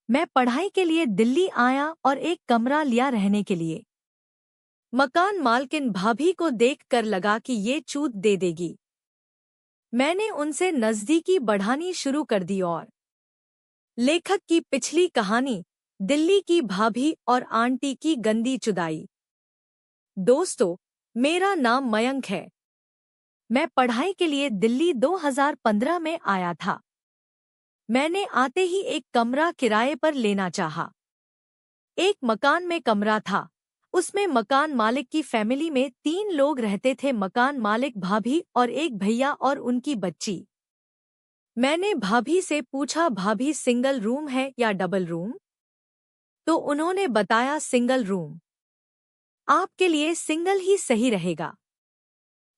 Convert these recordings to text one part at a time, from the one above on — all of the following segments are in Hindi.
मैं पढ़ाई के लिए दिल्ली आया और एक कमरा लिया रहने के लिए। मकान मालकिन भाभी को देखकर लगा कि ये चूत दे देगी। मैंने उनसे नज़दीकी बढ़ानी शुरू कर दी और लेखक की पिछली कहानी, दिल्ली की भाभी और आंटी की गंदी चुदाई। दोस्तों, मेरा नाम मयंक है। मैं पढ़ाई के लिए दिल्ली 2015 में आया था। मैंने आते ही एक कमरा किराए पर लेना चाहा। एक मकान में कमरा था। उसमें मकान मालिक की फैमिली में 3 लोग रहते थे, मकान मालिक, भाभी और एक भैया और उनकी बच्ची। मैंने भाभी से पूछा, भाभी सिंगल रूम है या डबल रूम? तो उन्होंने बताया सिंगल रूम। आपके लिए सिंगल ही सही रहेगा।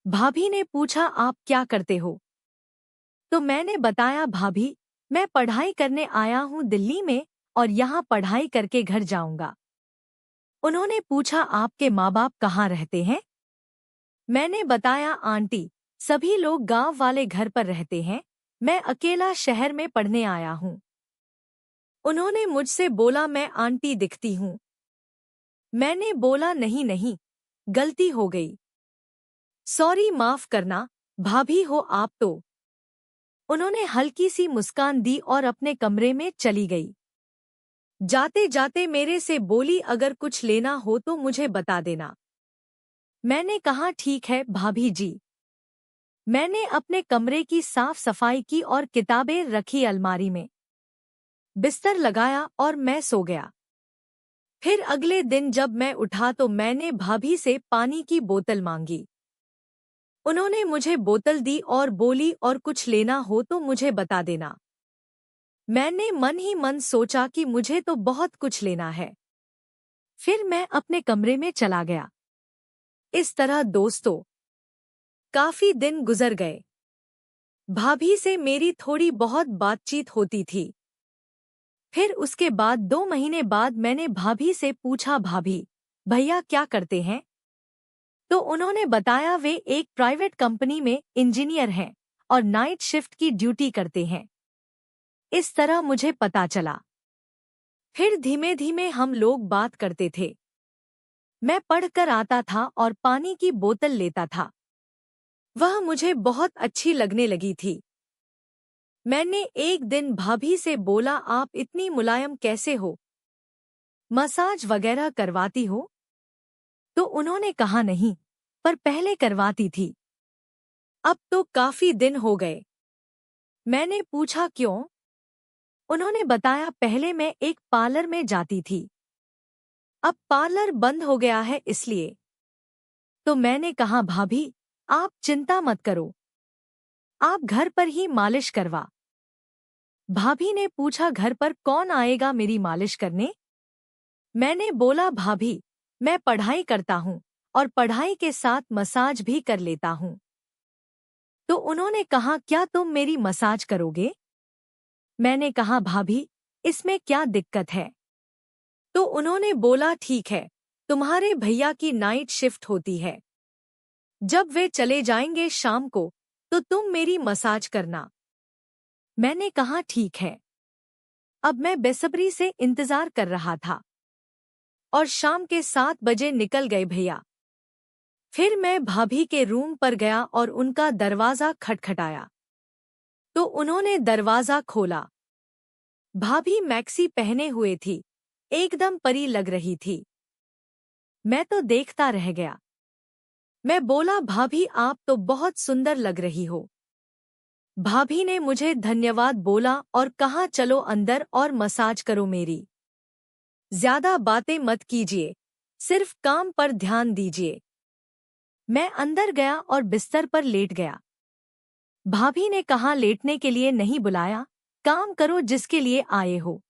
भाभी ने पूछा, आप क्या करते हो? तो मैंने बताया, भाभी मैं पढ़ाई करने आया हूँ दिल्ली में और यहाँ पढ़ाई करके घर जाऊंगा। उन्होंने पूछा, आपके माँ बाप कहाँ रहते हैं? मैंने बताया, आंटी सभी लोग गांव वाले घर पर रहते हैं, मैं अकेला शहर में पढ़ने आया हूँ। उन्होंने मुझसे बोला, मैं आंटी दिखती हूँ? मैंने बोला, नहीं नहीं, गलती हो गई, सॉरी, माफ करना, भाभी हो आप तो। उन्होंने हल्की सी मुस्कान दी और अपने कमरे में चली गई। जाते जाते मेरे से बोली, अगर कुछ लेना हो तो मुझे बता देना। मैंने कहा, ठीक है भाभी जी। मैंने अपने कमरे की साफ सफाई की और किताबें रखी अलमारी में। बिस्तर लगाया और मैं सो गया। फिर अगले दिन जब मैं उठा तो मैंने भाभी से पानी की बोतल मांगी। उन्होंने मुझे बोतल दी और बोली, और कुछ लेना हो तो मुझे बता देना। मैंने मन ही मन सोचा कि मुझे तो बहुत कुछ लेना है। फिर मैं अपने कमरे में चला गया। इस तरह दोस्तों, काफी दिन गुजर गए। भाभी से मेरी थोड़ी बहुत बातचीत होती थी। फिर उसके बाद 2 महीने बाद मैंने भाभी से पूछा, भाभी भैया क्या करते हैं? तो उन्होंने बताया, वे एक प्राइवेट कंपनी में इंजीनियर हैं और नाइट शिफ्ट की ड्यूटी करते हैं। इस तरह मुझे पता चला। फिर धीमे धीमे हम लोग बात करते थे। मैं पढ़कर आता था और पानी की बोतल लेता था। वह मुझे बहुत अच्छी लगने लगी थी। मैंने एक दिन भाभी से बोला, आप इतनी मुलायम कैसे हो? मसाज वगैरह करवाती हो? तो उन्होंने कहा, नहीं, पर पहले करवाती थी। अब तो काफी दिन हो गए। मैंने पूछा, क्यों? उन्होंने बताया, पहले मैं एक पार्लर में जाती थी, अब पार्लर बंद हो गया है इसलिए। तो मैंने कहा, भाभी आप चिंता मत करो, आप घर पर ही मालिश करवा। भाभी ने पूछा, घर पर कौन आएगा मेरी मालिश करने? मैंने बोला, भाभी मैं पढ़ाई करता हूँ और पढ़ाई के साथ मसाज भी कर लेता हूँ। तो उन्होंने कहा, क्या तुम मेरी मसाज करोगे? मैंने कहा, भाभी इसमें क्या दिक्कत है? तो उन्होंने बोला, ठीक है, तुम्हारे भैया की नाइट शिफ्ट होती है, जब वे चले जाएंगे शाम को तो तुम मेरी मसाज करना। मैंने कहा, ठीक है। अब मैं बेसब्री से इंतजार कर रहा था और शाम के 7 बजे निकल गए भैया। फिर मैं भाभी के रूम पर गया और उनका दरवाजा खटखटाया। तो उन्होंने दरवाजा खोला। भाभी मैक्सी पहने हुए थी, एकदम परी लग रही थी। मैं तो देखता रह गया। मैं बोला, भाभी आप तो बहुत सुंदर लग रही हो। भाभी ने मुझे धन्यवाद बोला और कहा, चलो अंदर और मसाज करो मेरी। ज्यादा बातें मत कीजिए, सिर्फ काम पर ध्यान दीजिए। मैं अंदर गया और बिस्तर पर लेट गया। भाभी ने कहा, लेटने के लिए नहीं बुलाया, काम करो जिसके लिए आए हो।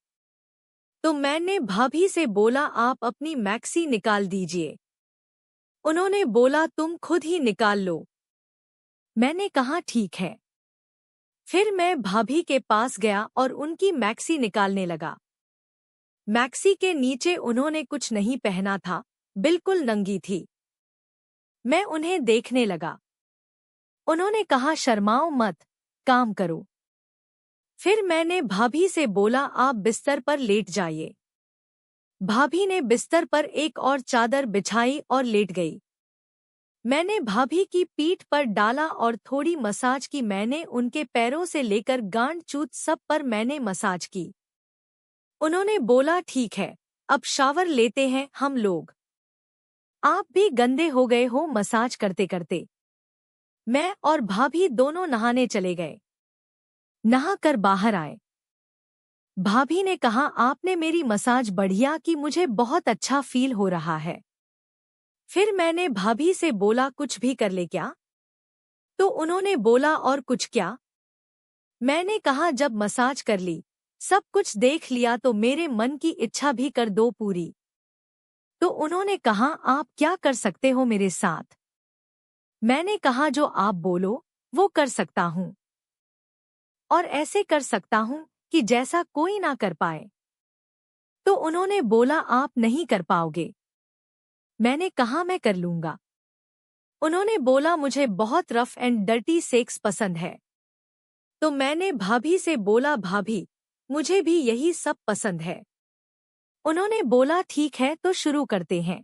तो मैंने भाभी से बोला, आप अपनी मैक्सी निकाल दीजिए। उन्होंने बोला, तुम खुद ही निकाल लो। मैंने कहा, ठीक है। फिर मैं भाभी के पास गया और उनकी मैक्सी निकालने लगा। मैक्सी के नीचे उन्होंने कुछ नहीं पहना था, बिल्कुल नंगी थी। मैं उन्हें देखने लगा। उन्होंने कहा, शर्माओ मत, काम करो। फिर मैंने भाभी से बोला, आप बिस्तर पर लेट जाइए। भाभी ने बिस्तर पर एक और चादर बिछाई और लेट गई। मैंने भाभी की पीठ पर डाला और थोड़ी मसाज की। मैंने उनके पैरों से लेकर गांड चूत सब पर मैंने मसाज की। उन्होंने बोला, ठीक है, अब शावर लेते हैं हम लोग। आप भी गंदे हो गए हो मसाज करते करते। मैं और भाभी दोनों नहाने चले गए। नहा कर बाहर आए। भाभी ने कहा, आपने मेरी मसाज बढ़िया की, मुझे बहुत अच्छा फील हो रहा है। फिर मैंने भाभी से बोला, कुछ भी कर ले क्या? तो उन्होंने बोला, और कुछ क्या? मैंने कहा, जब मसाज कर ली, सब कुछ देख लिया तो मेरे मन की इच्छा भी कर दो पूरी। तो उन्होंने कहा, आप क्या कर सकते हो मेरे साथ? मैंने कहा, जो आप बोलो वो कर सकता हूँ, और ऐसे कर सकता हूँ कि जैसा कोई ना कर पाए। तो उन्होंने बोला, आप नहीं कर पाओगे। मैंने कहा, मैं कर लूंगा। उन्होंने बोला, मुझे बहुत रफ एंड डर्टी सेक्स पसंद है। तो मैंने भाभी से बोला, भाभी मुझे भी यही सब पसंद है। उन्होंने बोला, ठीक है तो शुरू करते हैं।